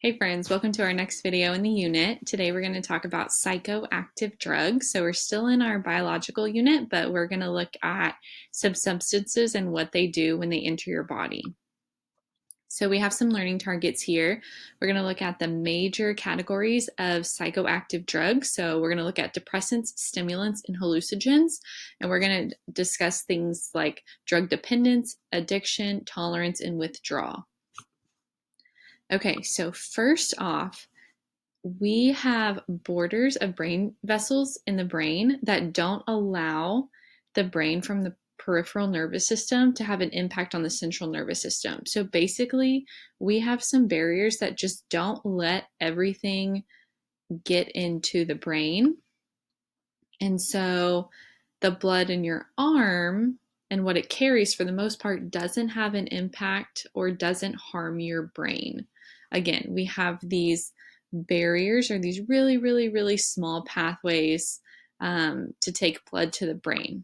Hey friends, welcome to our next video in the unit. Today we're going to talk about psychoactive drugs. So we're still in our biological unit, but we're going to look at some substances and what they do when they enter your body. So we have some learning targets here. We're going to look at the major categories of psychoactive drugs. So we're going to look at depressants, stimulants, and hallucinogens. And we're going to discuss things like drug dependence, addiction, tolerance, and withdrawal. Okay, so first off, we have borders of brain vessels in the brain that don't allow the brain from the peripheral nervous system to have an impact on the central nervous system. So basically, we have some barriers that just don't let everything get into the brain. And so the blood in your arm and what it carries for the most part doesn't have an impact or doesn't harm your brain. Again, we have these barriers or these really, really, really small pathways to take blood to the brain.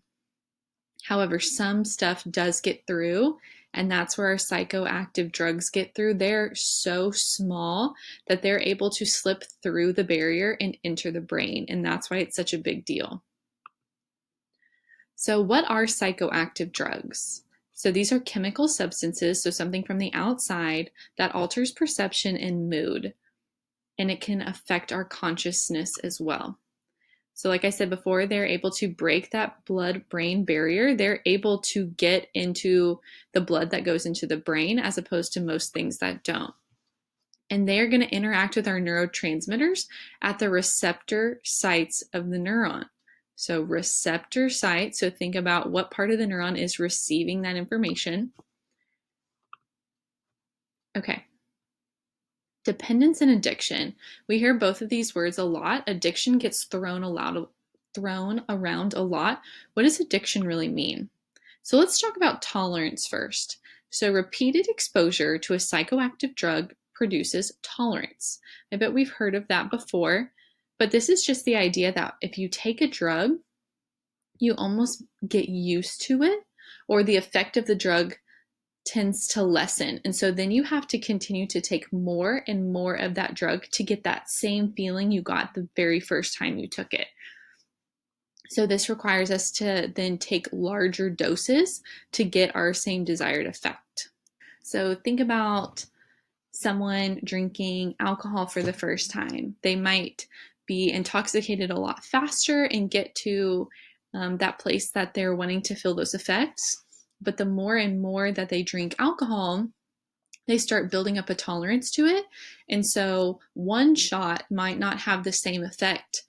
However, some stuff does get through, and that's where our psychoactive drugs get through. They're so small that they're able to slip through the barrier and enter the brain, and that's why it's such a big deal. So, what are psychoactive drugs? So, these are chemical substances, so something from the outside that alters perception and mood, and it can affect our consciousness as well. So, like I said before, they're able to break that blood-brain barrier. They're able to get into the blood that goes into the brain as opposed to most things that don't. And they're going to interact with our neurotransmitters at the receptor sites of the neuron. So receptor site, so think about what part of the neuron is receiving that information. Okay. Dependence and addiction. We hear both of these words a lot. Addiction gets thrown around a lot. What does addiction really mean? So let's talk about tolerance first. So repeated exposure to a psychoactive drug produces tolerance. I bet we've heard of that before, but this is just the idea that if you take a drug, you almost get used to it, or the effect of the drug tends to lessen. And so then you have to continue to take more and more of that drug to get that same feeling you got the very first time you took it. So this requires us to then take larger doses to get our same desired effect. So think about someone drinking alcohol for the first time. They might be intoxicated a lot faster and get to that place that they're wanting to feel those effects. But the more and more that they drink alcohol, they start building up a tolerance to it. And so one shot might not have the same effect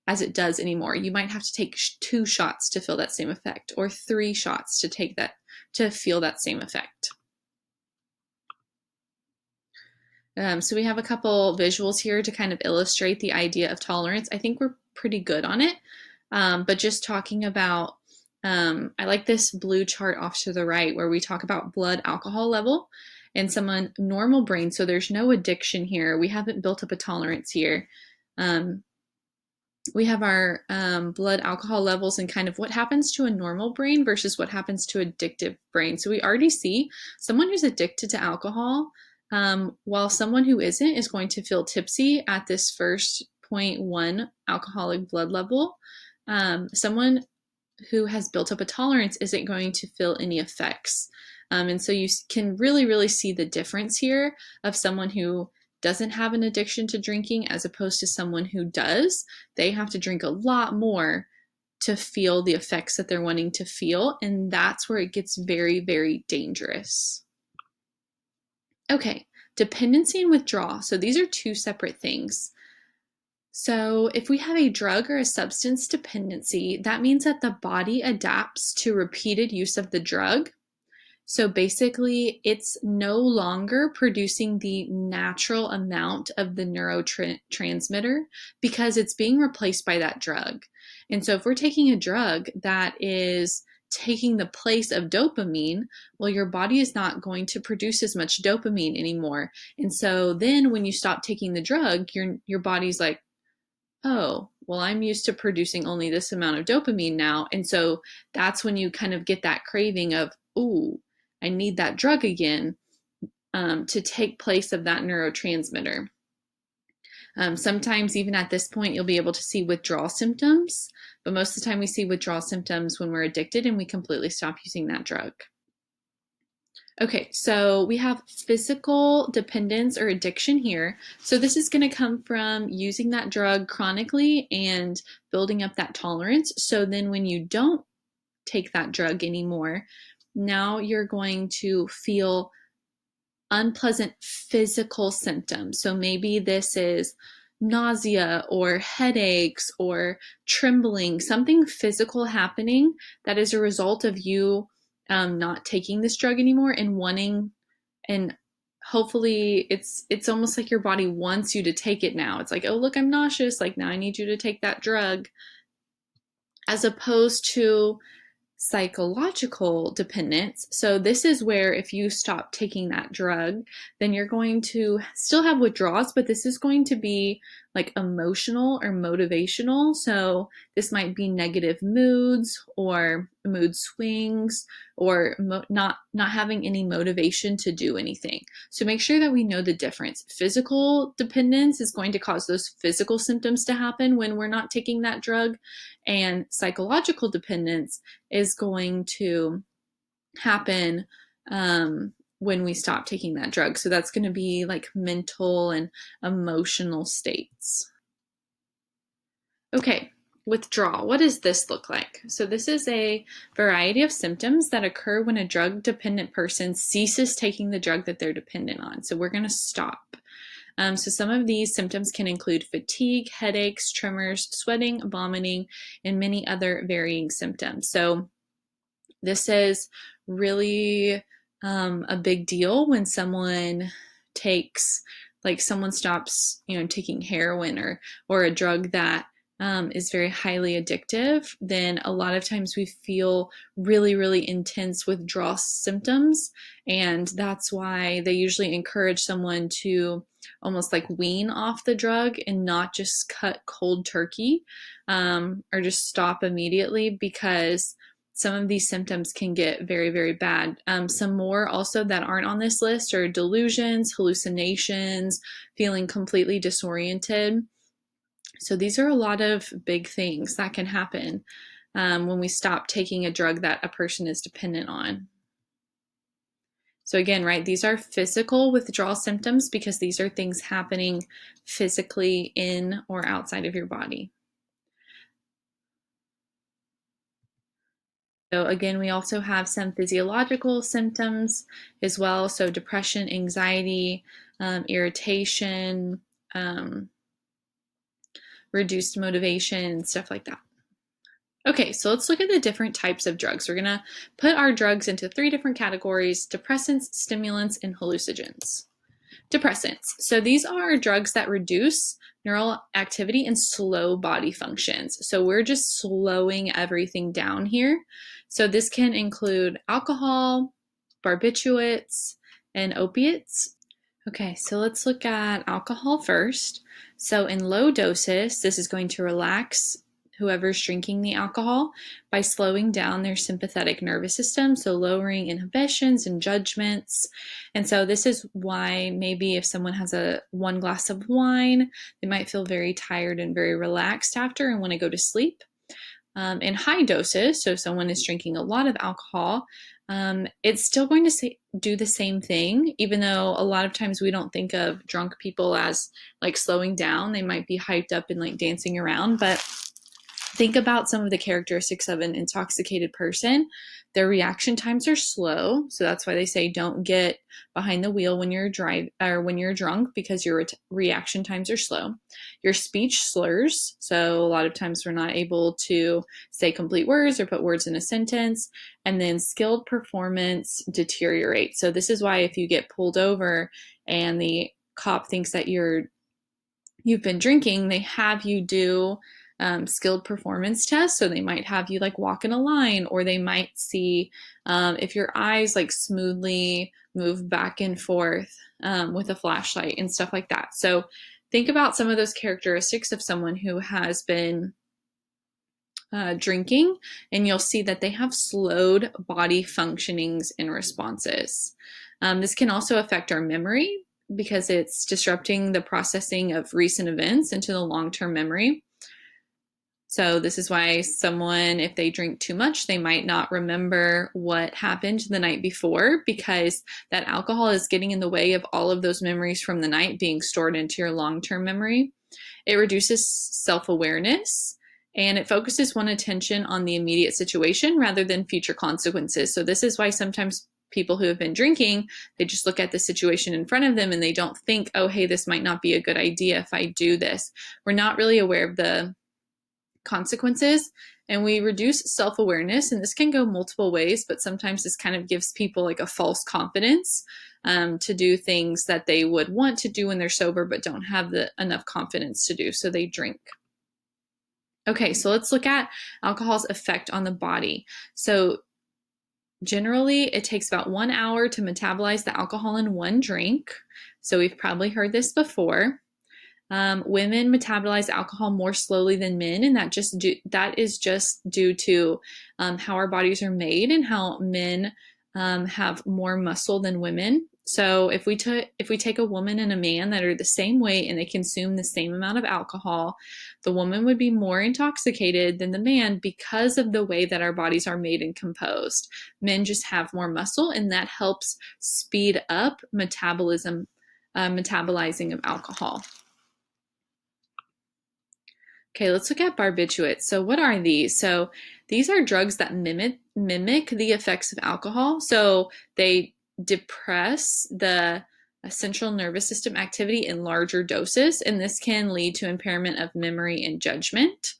as it does anymore. You might have to take 2 shots to feel that same effect, or 3 shots to feel that same effect. So we have a couple visuals here to kind of illustrate the idea of tolerance. I think we're pretty good on it, but just talking about, I like this blue chart off to the right where we talk about blood alcohol level and someone normal brain. So there's no addiction here. We haven't built up a tolerance here. We have our blood alcohol levels and kind of what happens to a normal brain versus what happens to addictive brain. So we already see someone who's addicted to alcohol, while someone who isn't is going to feel tipsy at this first 0.1 alcoholic blood level. Someone who has built up a tolerance isn't going to feel any effects. And so you can really, really see the difference here of someone who doesn't have an addiction to drinking as opposed to someone who does. They have to drink a lot more to feel the effects that they're wanting to feel. And that's where it gets very, very dangerous. Okay, dependency and withdrawal. So these are 2 separate things. So if we have a drug or a substance dependency, that means that the body adapts to repeated use of the drug. So basically, it's no longer producing the natural amount of the neurotransmitter because it's being replaced by that drug. And so if we're taking a drug that is taking the place of dopamine, well, your body is not going to produce as much dopamine anymore. And so then when you stop taking the drug, your body's like, oh, well, I'm used to producing only this amount of dopamine now. And so that's when you kind of get that craving of, ooh, I need that drug again to take place of that neurotransmitter. Sometimes even at this point, you'll be able to see withdrawal symptoms, but most of the time we see withdrawal symptoms when we're addicted and we completely stop using that drug. Okay, so we have physical dependence or addiction here. So this is going to come from using that drug chronically and building up that tolerance. So then when you don't take that drug anymore, now you're going to feel unpleasant physical symptoms. So maybe this is nausea or headaches or trembling, something physical happening that is a result of you not taking this drug anymore and wanting, and hopefully it's almost like your body wants you to take it now. It's like, oh, look, I'm nauseous. Like, now I need you to take that drug, as opposed to psychological dependence. So this is where if you stop taking that drug, then you're going to still have withdrawals, but this is going to be like emotional or motivational. So this might be negative moods or mood swings or not having any motivation to do anything. So make sure that we know the difference. Physical dependence is going to cause those physical symptoms to happen when we're not taking that drug, and psychological dependence is going to happen when we stop taking that drug. So that's going to be like mental and emotional states. Okay, withdrawal. What does this look like? So this is a variety of symptoms that occur when a drug-dependent person ceases taking the drug that they're dependent on. So we're going to stop. So some of these symptoms can include fatigue, headaches, tremors, sweating, vomiting, and many other varying symptoms. So this is really a big deal when someone takes, like someone stops, taking heroin or a drug that is very highly addictive. Then a lot of times we feel really, really intense withdrawal symptoms, and that's why they usually encourage someone to almost like wean off the drug and not just cut cold turkey or just stop immediately, because some of these symptoms can get very, very bad. Some more also that aren't on this list are delusions, hallucinations, feeling completely disoriented. So these are a lot of big things that can happen when we stop taking a drug that a person is dependent on. So again, right, these are physical withdrawal symptoms because these are things happening physically in or outside of your body. So again, we also have some physiological symptoms as well. So depression, anxiety, irritation, reduced motivation, stuff like that. Okay, so let's look at the different types of drugs. We're gonna put our drugs into 3 different categories: depressants, stimulants, and hallucinogens. Depressants. So these are drugs that reduce neural activity and slow body functions. So we're just slowing everything down here. So this can include alcohol, barbiturates, and opiates. Okay, so let's look at alcohol first. So in low doses, this is going to relax whoever's drinking the alcohol by slowing down their sympathetic nervous system, so lowering inhibitions and judgments. And so this is why maybe if someone has one glass of wine, they might feel very tired and very relaxed after and want to go to sleep. In high doses, so if someone is drinking a lot of alcohol, it's still going to do the same thing, even though a lot of times we don't think of drunk people as like slowing down. They might be hyped up and like dancing around, but think about some of the characteristics of an intoxicated person. Their reaction times are slow, so that's why they say don't get behind the wheel when you're when you're drunk, because your reaction times are slow. Your speech slurs, so a lot of times we're not able to say complete words or put words in a sentence. And then skilled performance deteriorates. So this is why if you get pulled over and the cop thinks that you've been drinking, they have you do skilled performance tests. So they might have you like walk in a line, or they might see if your eyes like smoothly move back and forth with a flashlight and stuff like that. So think about some of those characteristics of someone who has been drinking, and you'll see that they have slowed body functionings and responses. This can also affect our memory. because it's disrupting the processing of recent events into the long-term memory. So this is why someone, if they drink too much, they might not remember what happened the night before, because that alcohol is getting in the way of all of those memories from the night being stored into your long-term memory. It reduces self-awareness, and it focuses one's attention on the immediate situation rather than future consequences. So this is why sometimes people who have been drinking, they just look at the situation in front of them and they don't think, oh, hey, this might not be a good idea if I do this. We're not really aware of the consequences, and we reduce self-awareness, and this can go multiple ways, but sometimes this kind of gives people like a false confidence to do things that they would want to do when they're sober but don't have enough confidence to do, so they drink. Okay, so let's look at alcohol's effect on the body. So generally it takes about 1 hour to metabolize the alcohol in one drink, so we've probably heard this before. Women metabolize alcohol more slowly than men, and that is just due to how our bodies are made and how men have more muscle than women. So if we take a woman and a man that are the same weight and they consume the same amount of alcohol, the woman would be more intoxicated than the man because of the way that our bodies are made and composed. Men just have more muscle, and that helps speed up metabolizing of alcohol. Okay, let's look at barbiturates. So what are these? So these are drugs that mimic the effects of alcohol. So they depress the central nervous system activity in larger doses, and this can lead to impairment of memory and judgment.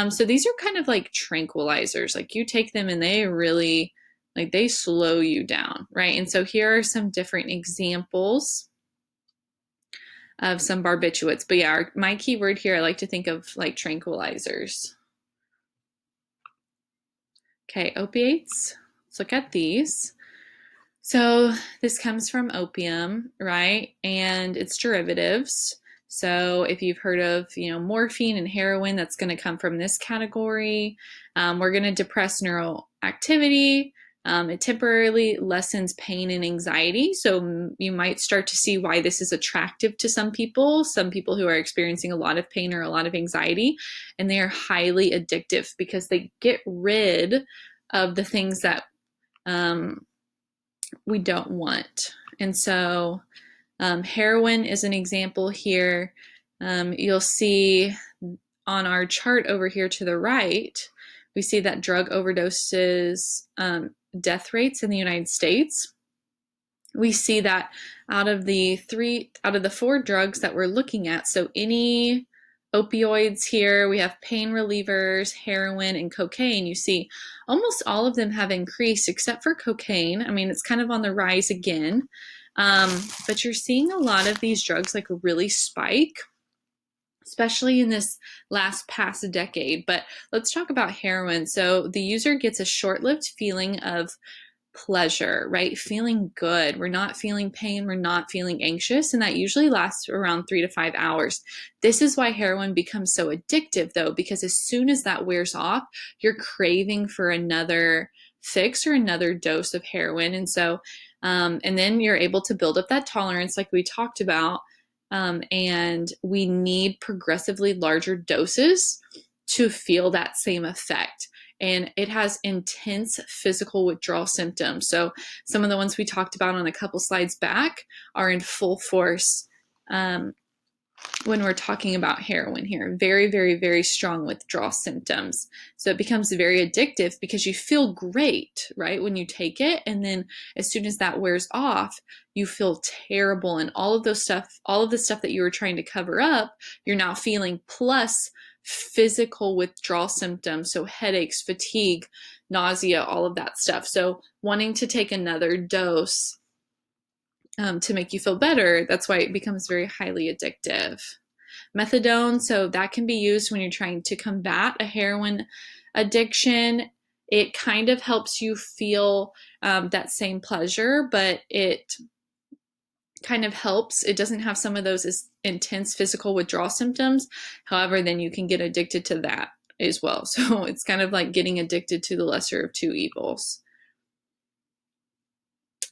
So these are kind of like tranquilizers. Like you take them and they really, like they slow you down, right? And so here are some different examples of some barbiturates. But yeah, my keyword here, I like to think of like tranquilizers. Okay, opiates. Let's look at these. So this comes from opium, right? And its derivatives. So if you've heard of, morphine and heroin, that's going to come from this category. We're going to depress neural activity. It temporarily lessens pain and anxiety. So you might start to see why this is attractive to some people who are experiencing a lot of pain or a lot of anxiety, and they are highly addictive because they get rid of the things that we don't want. And so heroin is an example here. You'll see on our chart over here to the right, we see that drug overdoses death rates in the United States. We see that out of the 4 drugs that we're looking at, so any opioids here, we have pain relievers, heroin, and cocaine. You see almost all of them have increased except for cocaine. I mean, it's kind of on the rise again, but you're seeing a lot of these drugs like really spike, especially in this past decade. But let's talk about heroin. So the user gets a short-lived feeling of pleasure, right? Feeling good. We're not feeling pain. We're not feeling anxious. And that usually lasts around 3 to 5 hours. This is why heroin becomes so addictive, though, because as soon as that wears off, you're craving for another fix or another dose of heroin. And so, and then you're able to build up that tolerance like we talked about. And we need progressively larger doses to feel that same effect. And it has intense physical withdrawal symptoms. So some of the ones we talked about on a couple slides back are in full force when we're talking about heroin here. Very, very, very strong withdrawal symptoms. So it becomes very addictive because you feel great, right, when you take it. And then as soon as that wears off, you feel terrible. And all of the stuff that you were trying to cover up, you're now feeling, plus physical withdrawal symptoms. So headaches, fatigue, nausea, all of that stuff. So wanting to take another dose to make you feel better, that's why it becomes very highly addictive. Methadone, so that can be used when you're trying to combat a heroin addiction. It kind of helps you feel that same pleasure, but it kind of helps. It doesn't have some of those intense physical withdrawal symptoms. However, then you can get addicted to that as well. So it's kind of like getting addicted to the lesser of two evils.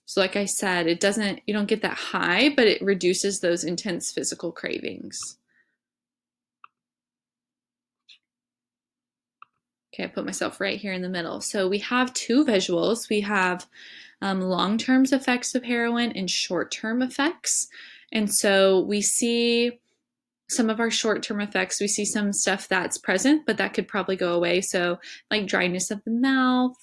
So like I said, you don't get that high, but it reduces those intense physical cravings. Okay, I put myself right here in the middle. So we have two visuals. We have long-term effects of heroin and short-term effects. And so we see some of our short-term effects. We see some stuff that's present, but that could probably go away. So like dryness of the mouth,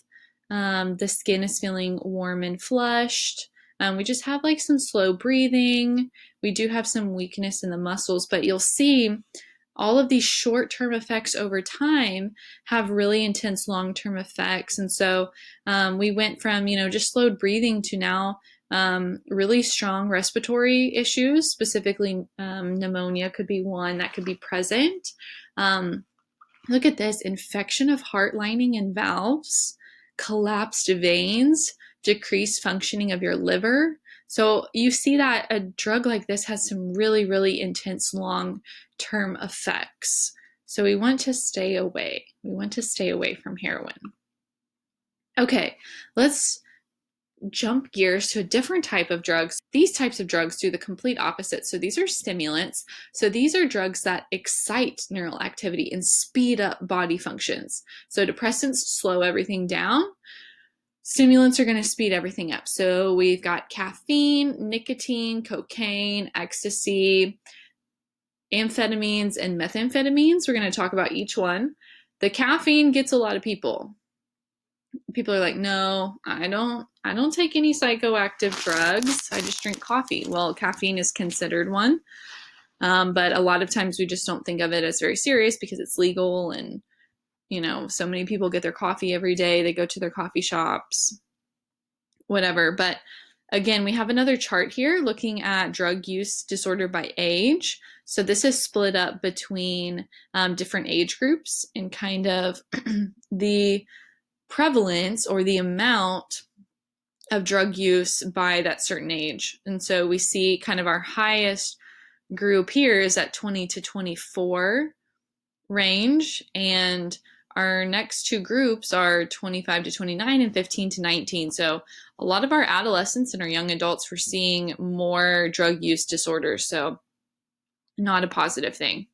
the skin is feeling warm and flushed. We just have like some slow breathing. We do have some weakness in the muscles, but you'll see all of these short-term effects over time have really intense long-term effects. And so we went from, just slowed breathing to now really strong respiratory issues, specifically pneumonia could be one that could be present. Look at this: infection of heart lining and valves, collapsed veins, decreased functioning of your liver. So you see that a drug like this has some really, really intense long-term effects. So we want to stay away. We want to stay away from heroin. Okay, let's jump gears to a different type of drugs. These types of drugs do the complete opposite. So these are stimulants. So these are drugs that excite neural activity and speed up body functions. So depressants slow everything down. Stimulants are going to speed everything up. So we've got caffeine, nicotine, cocaine, ecstasy, amphetamines, and methamphetamines. We're going to talk about each one. The caffeine gets a lot of people. People are like, no, I don't take any psychoactive drugs. I just drink coffee. Well, caffeine is considered one. But a lot of times we just don't think of it as very serious because it's legal, and so many people get their coffee every day. They go to their coffee shops, whatever. But again, we have another chart here looking at drug use disorder by age. So this is split up between different age groups and kind of the prevalence or the amount of drug use by that certain age. And so we see kind of our highest group here is at 20 to 24 range, and our next two groups are 25 to 29 and 15 to 19. So a lot of our adolescents and our young adults, we're seeing more drug use disorders. So not a positive thing.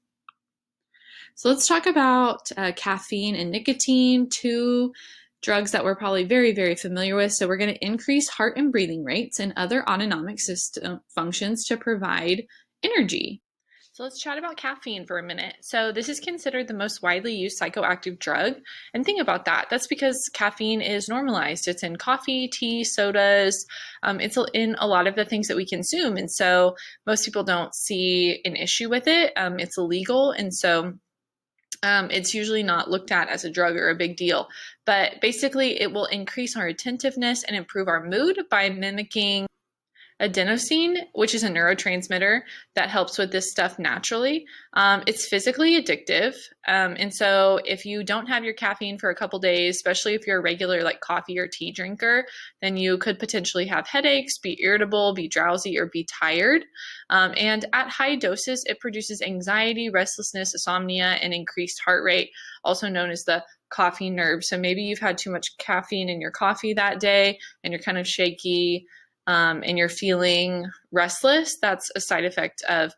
So let's talk about caffeine and nicotine, two drugs that we're probably very, very familiar with. So we're going to increase heart and breathing rates and other autonomic system functions to provide energy. So let's chat about caffeine for a minute. So this is considered the most widely used psychoactive drug. And think about that. That's because caffeine is normalized. It's in coffee, tea, sodas. It's in a lot of the things that we consume. And so most people don't see an issue with it. It's illegal. And so it's usually not looked at as a drug or a big deal. But basically, it will increase our attentiveness and improve our mood by mimicking adenosine, which is a neurotransmitter that helps with this stuff naturally. It's physically addictive. And so if you don't have your caffeine for a couple days, especially if you're a regular like coffee or tea drinker, then you could potentially have headaches, be irritable, be drowsy, or be tired. And at high doses, it produces anxiety, restlessness, insomnia, and increased heart rate, also known as the coffee nerve. So maybe you've had too much caffeine in your coffee that day and you're kind of shaky, and you're feeling restless. That's a side effect of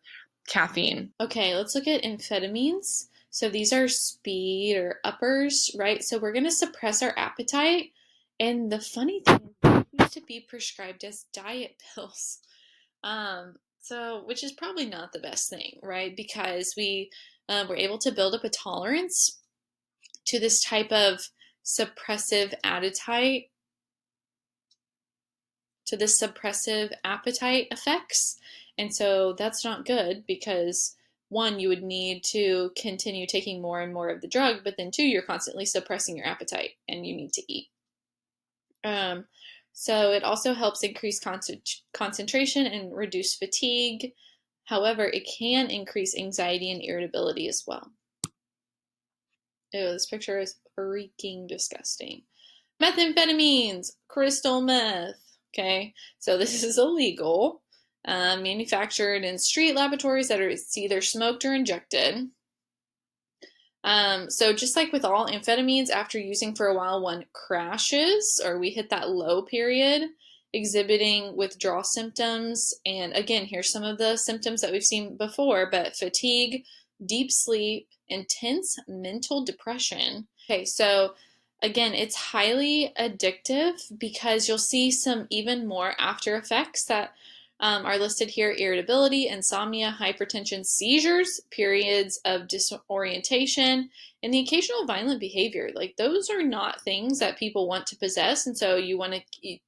caffeine. Okay, let's look at amphetamines. So these are speed or uppers, right? So we're going to suppress our appetite. And the funny thing is, they used to be prescribed as diet pills. Which is probably not the best thing, right? Because we were able to build up a tolerance to this type of suppressive appetite effects. And so that's not good because one, you would need to continue taking more and more of the drug, but then two, you're constantly suppressing your appetite and you need to eat. So it also helps increase concentration and reduce fatigue. However, it can increase anxiety and irritability as well. Ew, this picture is freaking disgusting. Methamphetamines, crystal meth. Okay, so this is illegal, manufactured in street laboratories that are either smoked or injected. So just like with all amphetamines, after using for a while, one crashes or we hit that low period exhibiting withdrawal symptoms. And again, here's some of the symptoms that we've seen before, but fatigue, deep sleep, intense mental depression. Okay, so again, it's highly addictive because you'll see some even more after effects that are listed here: irritability, insomnia, hypertension, seizures, periods of disorientation, and the occasional violent behavior. Like, those are not things that people want to possess, and so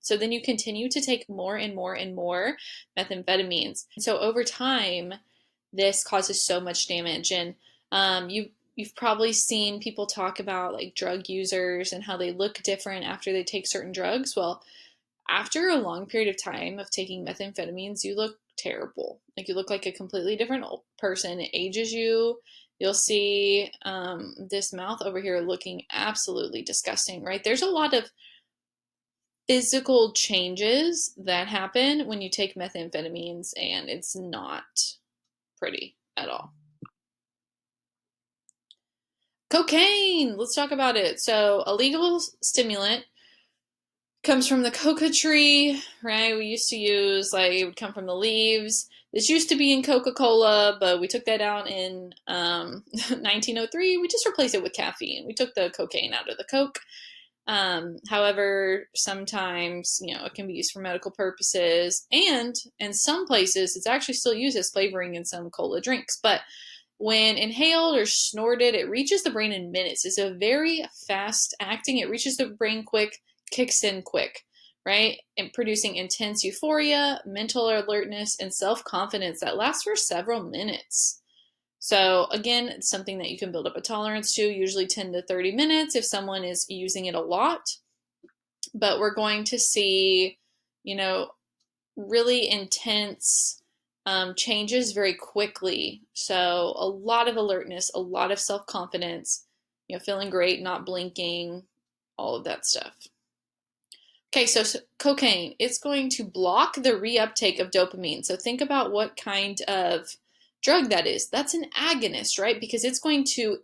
so then you continue to take more and more and more methamphetamines. And so over time, this causes so much damage. And you've probably seen people talk about like drug users and how they look different after they take certain drugs. Well, after a long period of time of taking methamphetamines, you look terrible. Like, you look like a completely different person. It ages you. You'll see this mouth over here looking absolutely disgusting, right? There's a lot of physical changes that happen when you take methamphetamines, and it's not pretty at all. Cocaine, let's talk about it. So, a legal stimulant comes from the coca tree, right? We used to use, like, it would come from the leaves. This used to be in Coca-Cola, but we took that out in 1903. We just replaced it with caffeine. We took the cocaine out of the Coke. However, sometimes, it can be used for medical purposes, and in some places, it's actually still used as flavoring in some cola drinks. But when inhaled or snorted, it reaches the brain in minutes. It's a very fast acting. It reaches the brain quick, kicks in quick, right? And producing intense euphoria, mental alertness, and self-confidence that lasts for several minutes. So again, it's something that you can build up a tolerance to, usually 10 to 30 minutes if someone is using it a lot. But we're going to see, really intense changes very quickly. So a lot of alertness, a lot of self-confidence, feeling great, not blinking, all of that stuff. Okay, so cocaine, it's going to block the reuptake of dopamine. So think about what kind of drug that is. That's an agonist, right? Because it's going to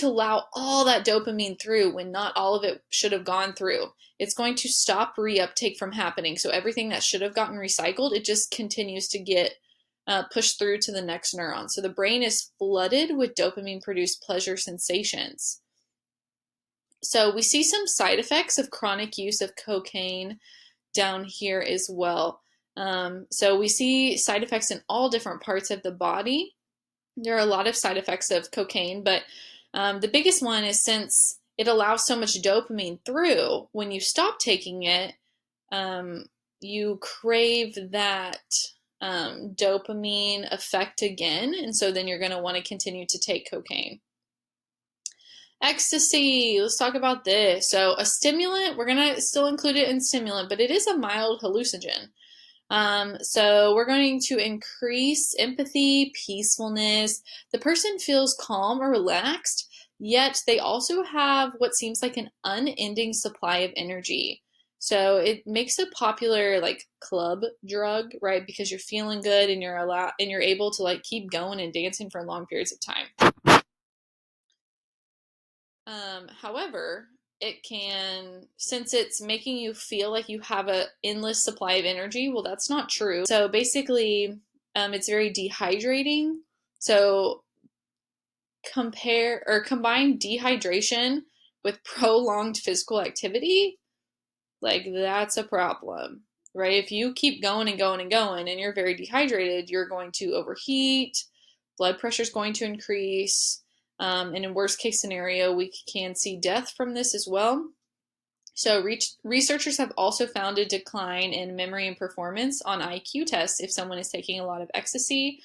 allow all that dopamine through when not all of it should have gone through. It's going to stop reuptake from happening. So everything that should have gotten recycled, it just continues to get pushed through to the next neuron. So the brain is flooded with dopamine-produced pleasure sensations. So we see some side effects of chronic use of cocaine down here as well. So we see side effects in all different parts of the body. There are a lot of side effects of cocaine, but the biggest one is, since it allows so much dopamine through, when you stop taking it, you crave that dopamine effect again, and so then you're going to want to continue to take cocaine. Ecstasy, let's talk about this. So a stimulant, we're going to still include it in stimulant, but it is a mild hallucinogen. So we're going to increase empathy, peacefulness. The person feels calm or relaxed, yet they also have what seems like an unending supply of energy. So it makes a popular like club drug, right? Because you're feeling good and you're able to like keep going and dancing for long periods of time. However, it can, since it's making you feel like you have an endless supply of energy, well, that's not true. So basically, it's very dehydrating. So combine dehydration with prolonged physical activity, like that's a problem, right? If you keep going and going and going and you're very dehydrated, you're going to overheat, blood pressure is going to increase. And in worst case scenario, we can see death from this as well. So researchers have also found a decline in memory and performance on IQ tests if someone is taking a lot of ecstasy.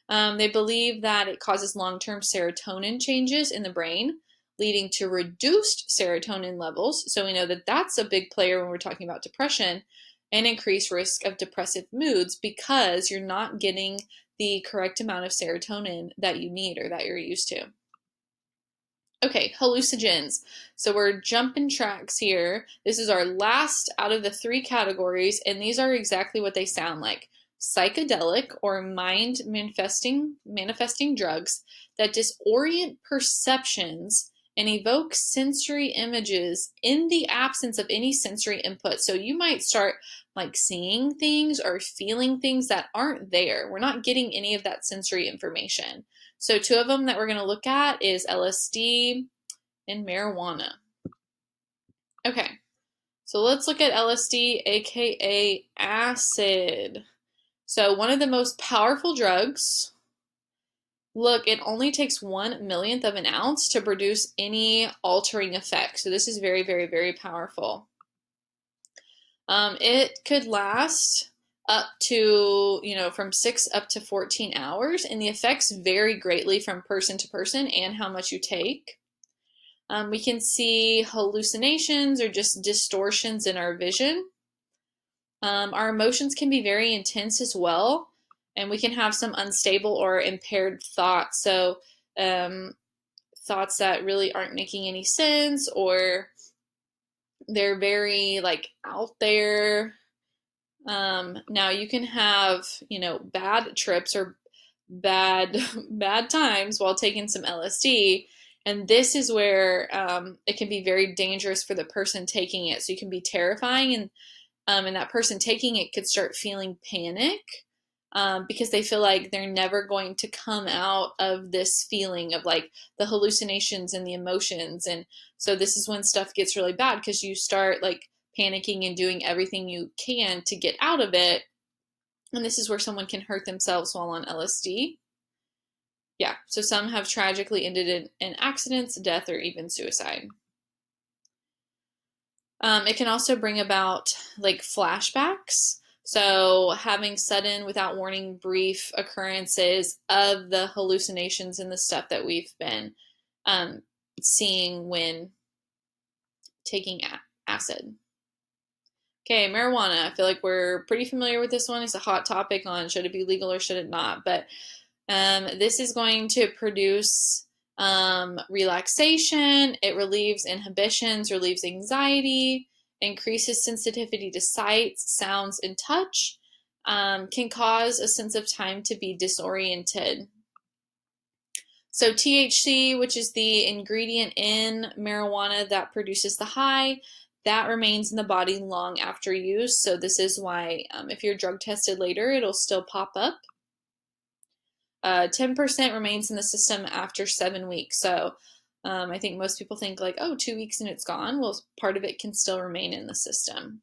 They believe that it causes long-term serotonin changes in the brain, leading to reduced serotonin levels. So we know that that's a big player when we're talking about depression, and increased risk of depressive moods because you're not getting the correct amount of serotonin that you need or that you're used to. Okay, hallucinogens. So we're jumping tracks here. This is our last out of the 3 categories, and these are exactly what they sound like. Psychedelic or mind manifesting drugs that disorient perceptions and evoke sensory images in the absence of any sensory input. So you might start like seeing things or feeling things that aren't there. We're not getting any of that sensory information. So two of them that we're going to look at is LSD and marijuana. Okay, so let's look at LSD, aka acid. So one of the most powerful drugs. Look, it only takes 1/1,000,000th of an ounce to produce any altering effect. So this is very, very, very powerful. It could last up to, from 6 up to 14 hours, and the effects vary greatly from person to person and how much you take. We can see hallucinations or just distortions in our vision. Our emotions can be very intense as well, and we can have some unstable or impaired thoughts. So, thoughts that really aren't making any sense, or they're very like out there. Now you can have, bad trips or bad bad times while taking some LSD, and this is where it can be very dangerous for the person taking it. So you can be terrifying, and that person taking it could start feeling panic because they feel like they're never going to come out of this feeling of like the hallucinations and the emotions. And so this is when stuff gets really bad because you start like panicking and doing everything you can to get out of it. And this is where someone can hurt themselves while on LSD. Yeah, so some have tragically ended in accidents, death, or even suicide. It can also bring about like flashbacks. So having sudden, without warning, brief occurrences of the hallucinations and the stuff that we've been seeing when taking acid. Okay, marijuana. I feel like we're pretty familiar with this one. It's a hot topic on should it be legal or should it not. But this is going to produce relaxation. It relieves inhibitions, relieves anxiety, increases sensitivity to sights, sounds, and touch. Can cause a sense of time to be disoriented. So THC, which is the ingredient in marijuana that produces the high, that remains in the body long after use. So this is why if you're drug tested later, it'll still pop up. 10% remains in the system after 7 weeks. So I think most people think like, oh, 2 weeks and it's gone. Well, part of it can still remain in the system.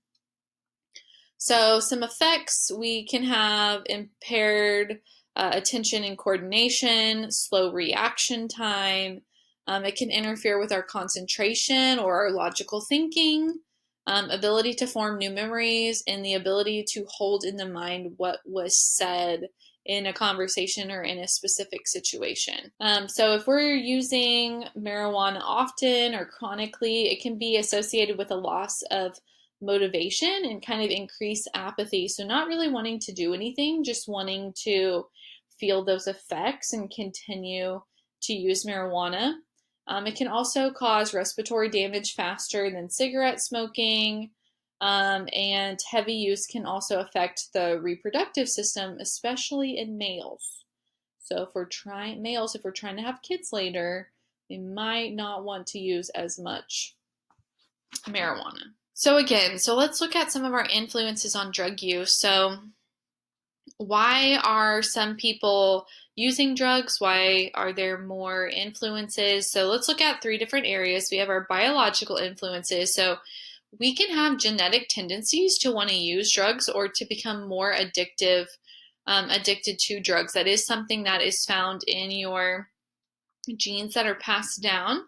So some effects, we can have impaired attention and coordination, slow reaction time. It can interfere with our concentration or our logical thinking, ability to form new memories, and the ability to hold in the mind what was said in a conversation or in a specific situation. So if we're using marijuana often or chronically, it can be associated with a loss of motivation and kind of increase apathy. So not really wanting to do anything, just wanting to feel those effects and continue to use marijuana. It can also cause respiratory damage faster than cigarette smoking. And heavy use can also affect the reproductive system, especially in males. So if we're trying to have kids later, we might not want to use as much marijuana. So let's look at some of our influences on drug use. So why are some people using drugs? Why are there more influences? So let's look at 3 different areas. We have our biological influences. So we can have genetic tendencies to want to use drugs or to become more addicted to drugs. That is something that is found in your genes that are passed down.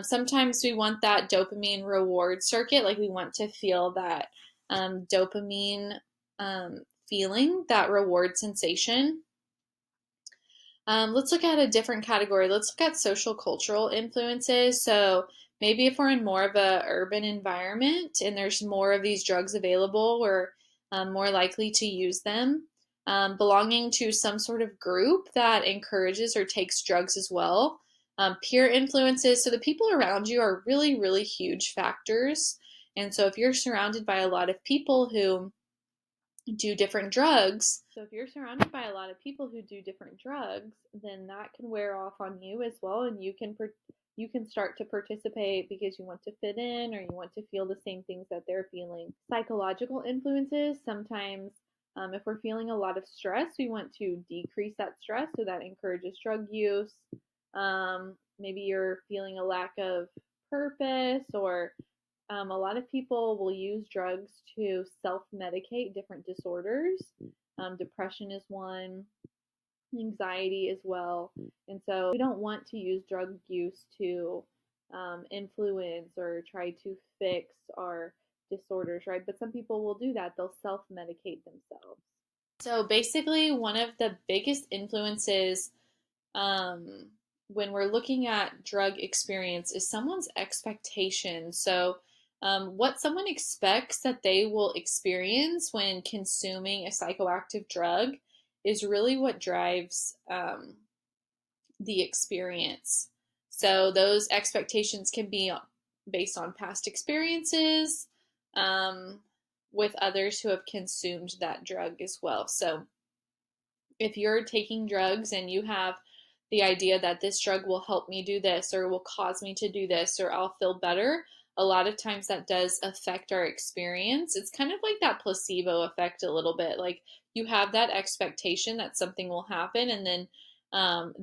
Sometimes we want that dopamine reward circuit, like we want to feel that dopamine feeling, that reward sensation. Let's look at a different category. Let's look at social cultural influences. So maybe if we're in more of a urban environment and there's more of these drugs available, we're more likely to use them. Belonging to some sort of group that encourages or takes drugs as well. Peer influences. So the people around you are really, really huge factors. And so if you're surrounded by a lot of people who do different drugs. So if you're surrounded by a lot of people who do different drugs, then that can wear off on you as well, and you can start to participate because you want to fit in or you want to feel the same things that they're feeling. Psychological influences, sometimes if we're feeling a lot of stress, we want to decrease that stress, so that encourages drug use. Maybe you're feeling a lack of purpose, or a lot of people will use drugs to self medicate different disorders. Depression is one, anxiety as well. And so we don't want to use drug use to influence or try to fix our disorders, right? But some people will do that, they'll self medicate themselves. So basically, one of the biggest influences um, when we're looking at drug experience is someone's expectation. So, what someone expects that they will experience when consuming a psychoactive drug is really what drives the experience. So, those expectations can be based on past experiences um, with others who have consumed that drug as well. So, if you're taking drugs and you have the idea that this drug will help me do this or will cause me to do this or I'll feel better, a lot of times that does affect our experience. It's kind of like that placebo effect a little bit. Like you have that expectation that something will happen, and then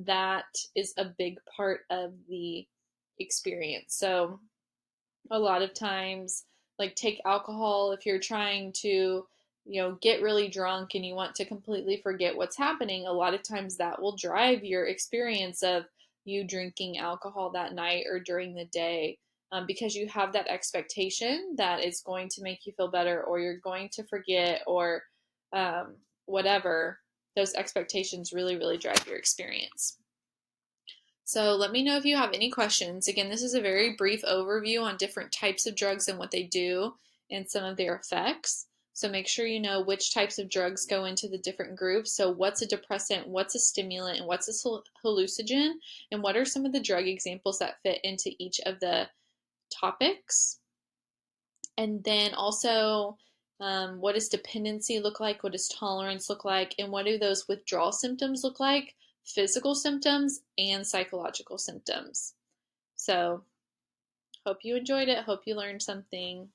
that is a big part of the experience. So a lot of times, like take alcohol, if you're trying to get really drunk and you want to completely forget what's happening, a lot of times that will drive your experience of you drinking alcohol that night or during the day, because you have that expectation that it's going to make you feel better or you're going to forget, or whatever. Those expectations really really drive your experience. So let me know if you have any questions. Again, this is a very brief overview on different types of drugs and what they do and some of their effects. So make sure you know which types of drugs go into the different groups. So what's a depressant, what's a stimulant, and what's a hallucinogen, and what are some of the drug examples that fit into each of the topics. And then also, what does dependency look like? What does tolerance look like? And what do those withdrawal symptoms look like? Physical symptoms and psychological symptoms. So, hope you enjoyed it. Hope you learned something.